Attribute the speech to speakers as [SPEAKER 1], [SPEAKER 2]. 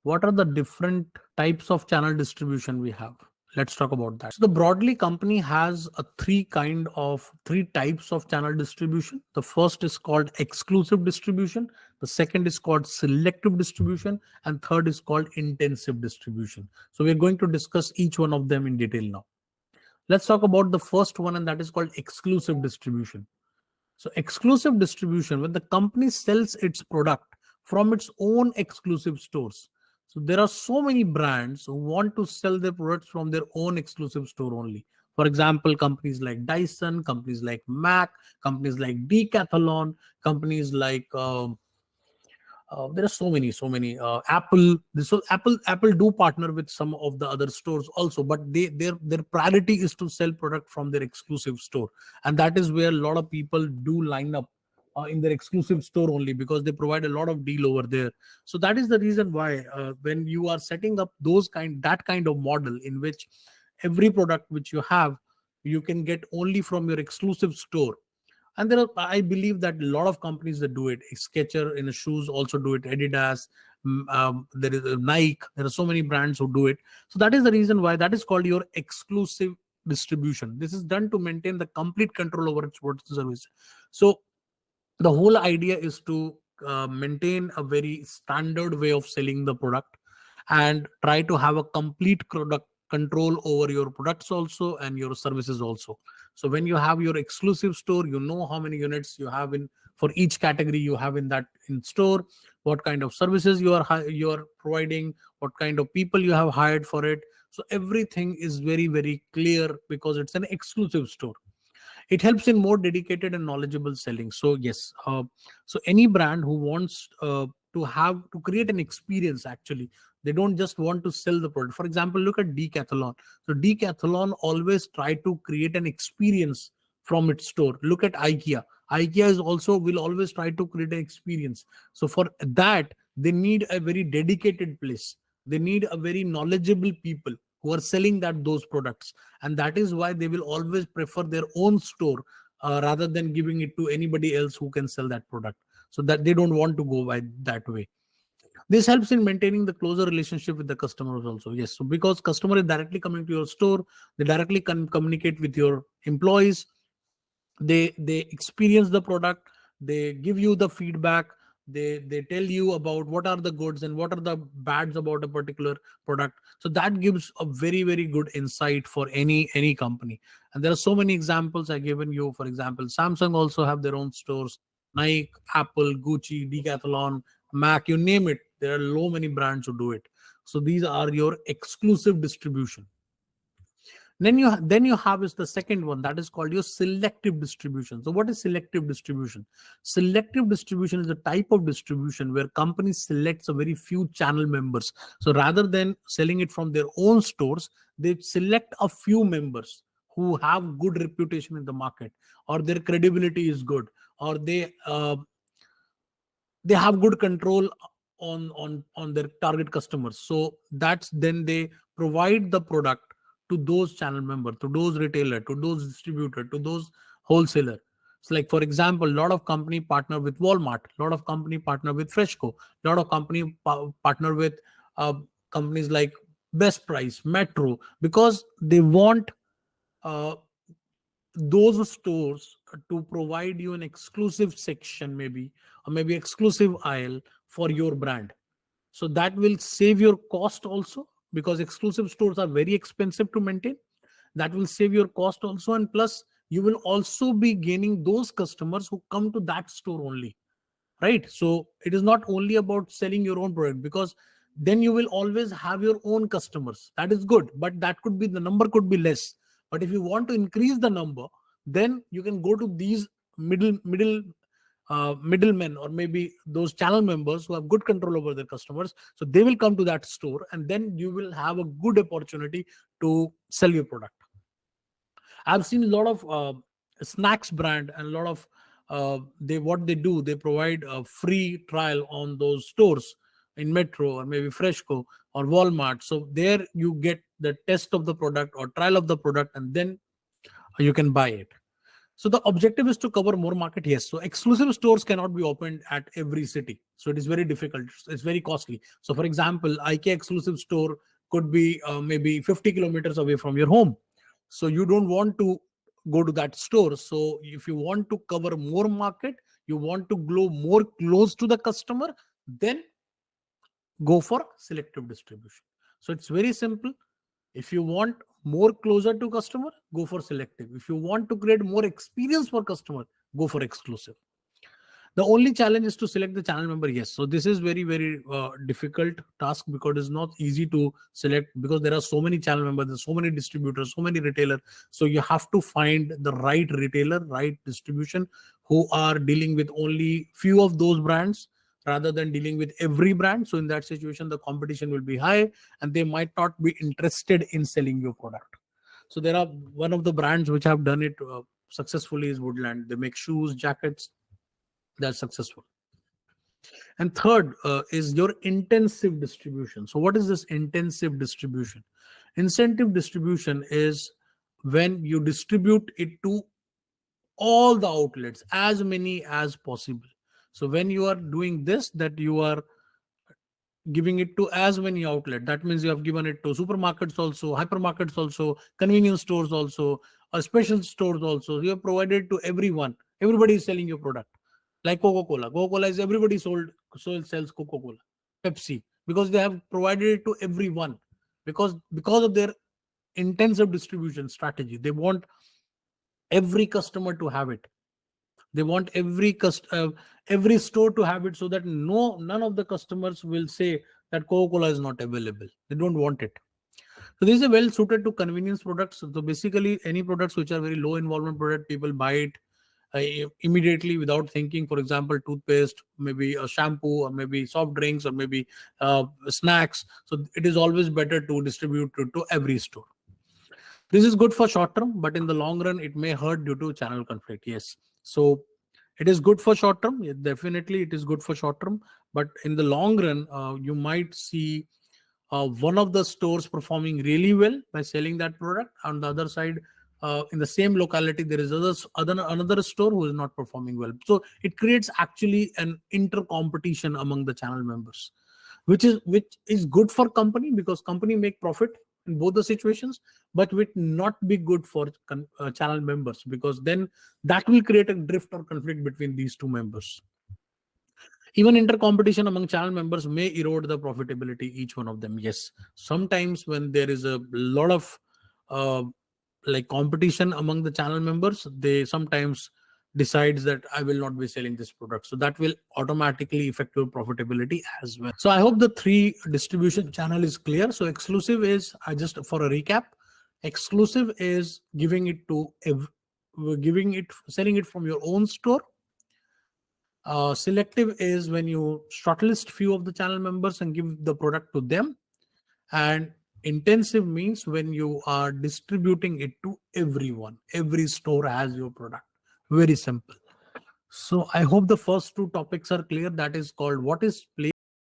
[SPEAKER 1] what are the different types of channel distribution we have? Let's talk about that. So the broadly company has a three types of channel distribution. The first is called exclusive distribution, the second is called selective distribution, and third is called intensive distribution. So we're going to discuss each one of them in detail now. Let's talk about the first one, and that is called exclusive distribution. So exclusive distribution, when the company sells its product from its own exclusive stores. So there are so many brands who want to sell their products from their own exclusive store only. For example, companies like Dyson, companies like Mac, companies like Decathlon, companies like there are so many Apple. So Apple do partner with some of the other stores also, but their priority is to sell product from their exclusive store, and that is where a lot of people do line up in their exclusive store only, because they provide a lot of deal over there. So that is the reason why when you are setting up that kind of model in which every product which you have, you can get only from your exclusive store. And there are, I believe that a lot of companies that do it. Sketcher in the shoes also do it, Adidas, there is Nike, there are so many brands who do it. So that is the reason why that is called your exclusive distribution. This is done to maintain the complete control over its product service. So the whole idea is to maintain a very standard way of selling the product, and try to have a complete product control over your products also and your services also. So when you have your exclusive store, you know how many units you have in for each category you have in that in store, what kind of services you are providing, what kind of people you have hired for it. So everything is very very clear because it's an exclusive store. It helps in more dedicated and knowledgeable selling. So yes, so any brand who wants to create an experience, actually, they don't just want to sell the product. For example, look at Decathlon. So Decathlon always try to create an experience from its store. Look at IKEA is also will always try to create an experience. So for that, they need a very dedicated place. They need a very knowledgeable people who are selling those products, and that is why they will always prefer their own store rather than giving it to anybody else who can sell that product. So that they don't want to go by that way. This helps in maintaining the closer relationship with the customers also. Yes, so because customer is directly coming to your store, they directly can communicate with your employees. They experience the product, they give you the feedback, they tell you about what are the goods and what are the bads about a particular product. So that gives a very very good insight for any company. And there are so many examples I given you. For example, Samsung also have their own stores, Nike, Apple, Gucci, Decathlon, Mac, you name it, there are so many brands who do it. So these are your exclusive distribution. Then you have is the second one, that is called your selective distribution. So what is selective distribution? Selective distribution is a type of distribution where company selects a very few channel members. So rather than selling it from their own stores, they select a few members who have good reputation in the market, or their credibility is good, or they have good control on their target customers. So that's then they provide the product to those channel member, to those retailer, to those distributor, to those wholesaler. So like for example, a lot of company partner with Walmart, a lot of company partner with Freshco, a lot of company partner with uh, companies like Best Price, Metro, because they want uh, those stores to provide you an exclusive section, maybe, or maybe exclusive aisle for your brand. So that will save your cost also, because exclusive stores are very expensive to maintain. That will save your cost also, and plus you will also be gaining those customers who come to that store only, right? So it is not only about selling your own product, because then you will always have your own customers. That is good, but that could be, the number could be less. But if you want to increase the number, then you can go to these middlemen, or maybe those channel members who have good control over their customers. So they will come to that store, and then you will have a good opportunity to sell your product. I've seen a lot of snacks brand, and a lot of they what they do, they provide a free trial on those stores in Metro, or maybe Freshco or Walmart. So there you get the test of the product or trial of the product, and then you can buy it. So the objective is to cover more market. Yes. So exclusive stores cannot be opened at every city. So it is very difficult. It's very costly. So for example, IKEA exclusive store could be maybe 50 kilometers away from your home. So you don't want to go to that store. So if you want to cover more market, you want to go more close to the customer, then go for selective distribution. So it's very simple. If you want more closer to customer, go for selective. If you want to create more experience for customer, go for exclusive. The only challenge is to select the channel member. Yes, so this is very difficult task, because it's not easy to select, because there are so many channel members, there's so many distributors, so many retailers. So you have to find the right retailer, right distribution, who are dealing with only few of those brands rather than dealing with every brand. So in that situation, the competition will be high and they might not be interested in selling your product. So there are one of the brands which have done it successfully is Woodland. They make shoes, jackets. That's successful. And third is your intensive distribution. So what is this intensive distribution? Incentive distribution is when you distribute it to all the outlets, as many as possible. So when you are doing this, that you are giving it to as many outlets. That means you have given it to supermarkets also, hypermarkets also, convenience stores also, special stores also. You have provided to everyone. Everybody is selling your product. Like Coca-Cola. Coca-Cola is everybody sells Coca-Cola. Pepsi. Because they have provided it to everyone. Because of their intensive distribution strategy. They want every customer to have it. They want every store to have it, so that none of the customers will say that Coca-Cola is not available. They don't want it. So this is well suited to convenience products. So basically, any products which are very low involvement product, people buy it immediately without thinking. For example, toothpaste, maybe a shampoo, or maybe soft drinks, or maybe snacks. So it is always better to distribute to every store. This is good for short term, but in the long run, it may hurt due to channel conflict. Yes. So it is good for short term. Yeah, definitely, it is good for short term. But in the long run, you might see one of the stores performing really well by selling that product. On the other side, in the same locality, there is another store who is not performing well. So it creates actually an inter competition among the channel members, which is good for company, because company make profit in both the situations, but will not be good for channel members, because then that will create a drift or conflict between these two members. Even inter-competition among channel members may erode the profitability, each one of them. Yes, sometimes when there is a lot of uh, like competition among the channel members, they sometimes decides that I will not be selling this product. So that will automatically affect your profitability as well. So I hope the three distribution channel is clear. So exclusive is, I just for a recap, exclusive is selling it from your own store. Selective is when you shortlist few of the channel members and give the product to them. And intensive means when you are distributing it to everyone. Every store has your product. Very simple. So I hope the first two topics are clear. That is called what is place